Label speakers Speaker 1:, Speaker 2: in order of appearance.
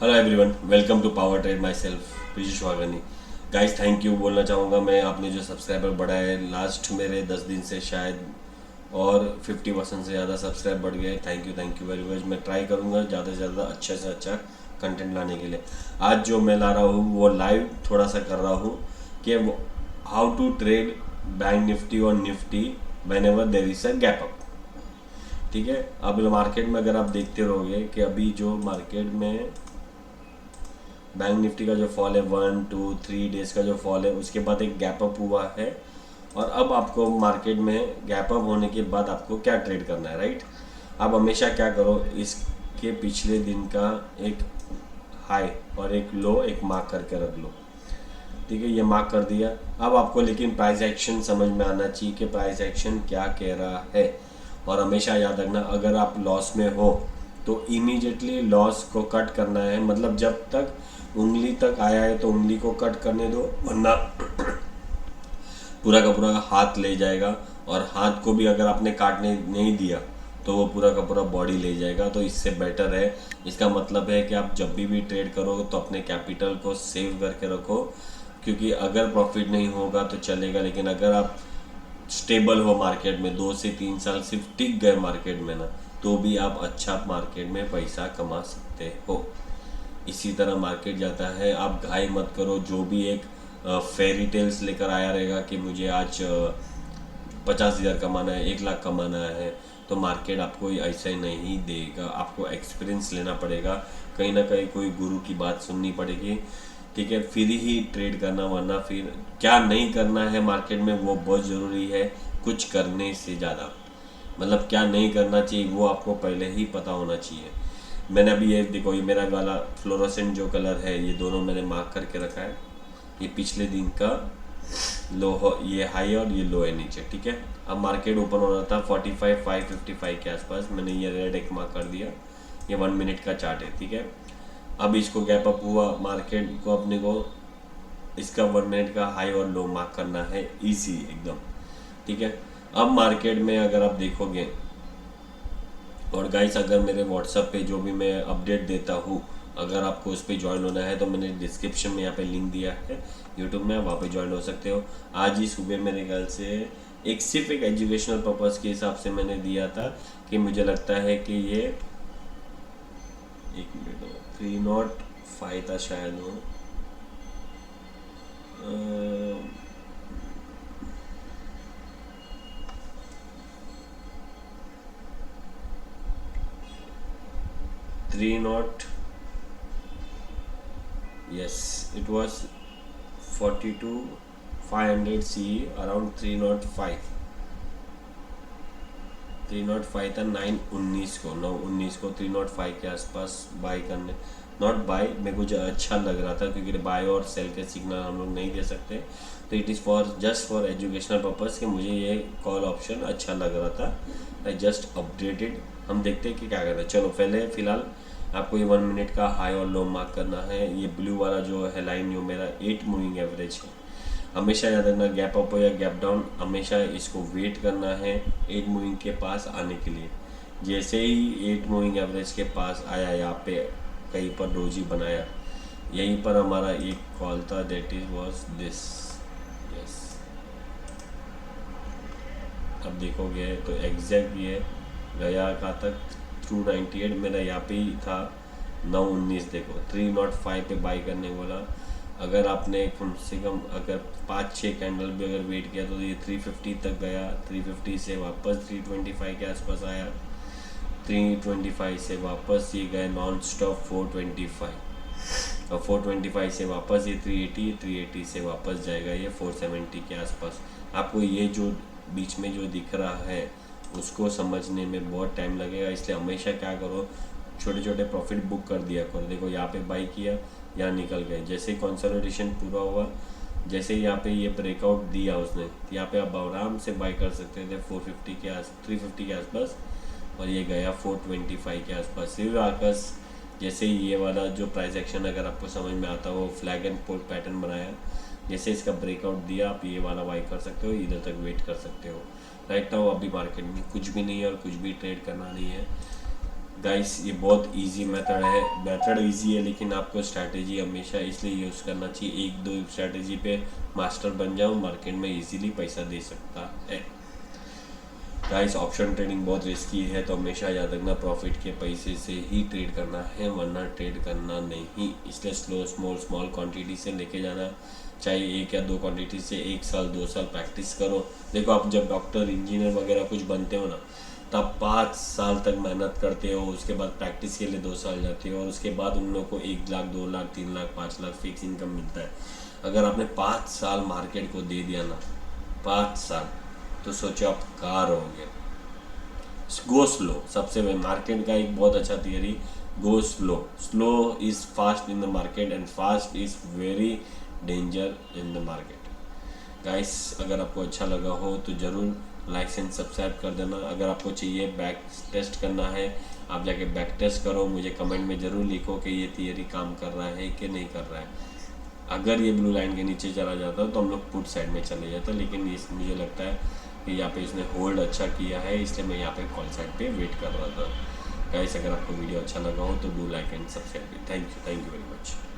Speaker 1: Hello everyone, welcome to power trade myself Piyush Wagni. Guys, thank you बोलना चाहूँगा मैं। आपने जो सब्सक्राइबर बढ़ाए लास्ट मेरे 10 दिन से शायद, और 50% से ज़्यादा सब्सक्राइब बढ़ गए। Thank you very much. मैं ट्राई करूँगा ज़्यादा से ज़्यादा अच्छे से अच्छा कंटेंट लाने के लिए। आज जो मैं ला रहा हूँ वो लाइव थोड़ा सा कर रहा हूँ कि how to trade Bank Nifty और Nifty whenever there is a gap up. ठीक है, अब मार्केट में अगर आप देखते रहोगे कि अभी जो मार्केट में बैंक निफ्टी का जो फॉल है 1 2 3 डेज का जो फॉल है, उसके बाद एक गैप अप हुआ है। और अब आपको मार्केट में गैप अप होने के बाद आपको क्या ट्रेड करना है, राइट। आप हमेशा क्या करो, इसके पिछले दिन का एक हाई और एक लो एक मार्क करके रख लो। ठीक है, ये मार्क कर दिया। अब आपको लेकिन प्राइस एक्शन समझ में आना चाहिए कि प्राइस एक्शन क्या कह रहा है। और हमेशा याद रखना, अगर आप लॉस में हो तो इमीडिएटली लॉस को कट करना है। मतलब जब तक उंगली तक आया है तो उंगली को कट करने दो, वरना पूरा का पूरा हाथ ले जाएगा। और हाथ को भी अगर आपने काटने नहीं दिया तो वो पूरा का पूरा बॉडी ले जाएगा। तो इससे बेटर है, इसका मतलब है कि आप जब भी ट्रेड करो तो अपने कैपिटल को सेव करके रखो। क्योंकि अगर प्रॉफिट नहीं होगा तो चलेगा, लेकिन अगर आप स्टेबल हो मार्केट में 2 से 3 साल सिर्फ टिक गए मार्केट में ना, तो भी आप अच्छा मार्केट में पैसा कमा सकते हो। इसी तरह मार्केट जाता है, आप घाई मत करो। जो भी एक फेरी टेल्स लेकर आया रहेगा कि मुझे आज 50,000 कमाना है, 1 लाख कमाना है, तो मार्केट आपको ऐसा ही नहीं देगा। आपको एक्सपीरियंस लेना पड़ेगा, कहीं ना कहीं कोई गुरु की बात सुननी पड़ेगी। ठीक है, फिर ही ट्रेड करना, वरना फिर क्या नहीं करना है मार्केट में वो बहुत ज़रूरी है कुछ करने से ज़्यादा। मतलब क्या नहीं करना चाहिए वो आपको पहले ही पता होना चाहिए। मैंने अभी ये देखो, ये मेरा वाला फ्लोरोसेंट जो कलर है, ये दोनों मैंने मार्क करके रखा है। ये पिछले दिन का लो हो, ये हाई और ये लो है नीचे। ठीक है, अब मार्केट ओपन हो रहा था 45,555 के आसपास। मैंने ये रेड एक मार्क कर दिया। ये 1 मिनट का चार्ट है। ठीक है, अब इसको गैप अप हुआ, मार्केट को अपने को इसका 1 मिनट का हाई और लो मार्क करना है, इजी एकदम। ठीक है, अब मार्केट में अगर आप देखोगे, और गाइस अगर मेरे व्हाट्सएप पे जो भी मैं अपडेट देता हूँ, अगर आपको उस पर ज्वाइन होना है तो मैंने डिस्क्रिप्शन में यहाँ पे लिंक दिया है यूट्यूब में, वहाँ पे ज्वाइन हो सकते हो। आज ही सुबह मेरे ख्याल से एक सिर्फ एक एजुकेशनल पर्पज़ के हिसाब से मैंने दिया था कि मुझे लगता है कि ये 1 मिनट 305 था शायद वो। अ, 3 not, yes, it was 42 500 CE around 305। 305 था 9/19 को, 9/19 को 305 के आसपास बाई करने, नॉट बाई, मेरे को जो अच्छा लग रहा था, क्योंकि बाई और सेल के सिग्नल हम लोग नहीं दे सकते। तो it is for just for educational purpose कि मुझे ये कॉल ऑप्शन अच्छा लग रहा था। I just updated. हम देखते हैं कि क्या करना है। चलो पहले फ़िलहाल आपको ये 1 मिनट का हाई और लो मार्क करना है। ये ब्लू वाला जो है लाइन, जो मेरा 8 मूविंग एवरेज है। हमेशा याद रखना, गैप अप हो या गैप डाउन, हमेशा इसको वेट करना है 8 मूविंग के पास आने के लिए। जैसे ही 8 मूविंग एवरेज के पास आया, यहाँ पे कहीं पर डोजी बनाया, यहीं पर हमारा एक कॉल था, that is was this. Yes, अब देखोगे तो एग्जैक्ट ये गया कहाँ तक, थ्रू 98 मेरा यहाँ पे ही था। 9/19 देखो, 305 पे बाई करने बोला। अगर आपने कम से कम अगर 5-6 कैंडल भी अगर वेट किया तो ये 350 तक गया। 350 से वापस 325 के आसपास आया। 325 से वापस ये गए नॉन स्टॉप 425, और 425 से वापस ये 380, 380 से वापस जाएगा ये 470 के आसपास। आपको ये जो बीच में जो दिख रहा है उसको समझने में बहुत टाइम लगेगा। इसलिए हमेशा क्या करो, छोटे छोटे प्रॉफिट बुक कर दिया करो। देखो यहाँ पे बाई किया, यहाँ निकल गए। जैसे कंसोलिडेशन पूरा हुआ, जैसे यहाँ पे ये ब्रेकआउट दिया उसने, यहाँ पे आप आराम से बाई कर सकते थे 450 के 350 के आसपास, और ये गया 425 के आसपास। फिर आकस जैसे ही ये वाला जो प्राइस एक्शन अगर आपको समझ में आता हो, फ्लैग एंड पोल पैटर्न बनाया, जैसे इसका ब्रेकआउट दिया, आप ये वाला बाई कर सकते हो, इधर तक वेट कर सकते हो। राइट नाउ अभी मार्केट में कुछ भी नहीं है और कुछ भी ट्रेड करना नहीं है। गाइस ये बहुत इजी मेथड है, मेथड इजी है, लेकिन आपको स्ट्रैटेजी हमेशा इसलिए यूज़ करना चाहिए, एक दो स्ट्रैटेजी पे मास्टर बन जाओ, मार्केट में इजीली पैसा दे सकता है। गाइस ऑप्शन ट्रेडिंग बहुत रिस्की है, तो हमेशा याद रखना प्रॉफिट के पैसे से ही ट्रेड करना है, वरना ट्रेड करना नहीं। इसलिए स्मॉल क्वांटिटी से लेके जाना, चाहे एक या दो क्वांटिटी से 1 साल 2 साल प्रैक्टिस करो। देखो आप जब डॉक्टर इंजीनियर वगैरह कुछ बनते हो ना, तब 5 साल तक मेहनत करते हो, उसके बाद प्रैक्टिस के लिए 2 साल जाते हो, और उसके बाद उन लोग को 1 लाख 2 लाख 3 लाख 5 लाख फिक्स इनकम मिलता है। अगर आपने 5 साल मार्केट को दे दिया ना, 5 साल, तो सोचो आप कहाँ रहोगे। गो स्लो, सबसे मार्केट का एक बहुत अच्छा theory, go slow, slow is fast in the market and fast is very danger in the market. Guys अगर आपको अच्छा लगा हो तो ज़रूर लाइक एंड सब्सक्राइब कर देना। अगर आपको चाहिए बैक टेस्ट करना है, आप जाके बैक टेस्ट करो, मुझे कमेंट में ज़रूर लिखो कि ये थियरी काम कर रहा है कि नहीं कर रहा है। अगर ये ब्लू लाइन के नीचे चला जाता तो हम लोग पुट साइड में चले जाते, लेकिन इस मुझे लगता है कि यहाँ पे इसने होल्ड अच्छा किया है, इसलिए मैं यहाँ पे कॉल साइड पे वेट कर रहा था। गाइस अगर आपको वीडियो अच्छा लगा हो तो do like and subscribe. Thank you very much.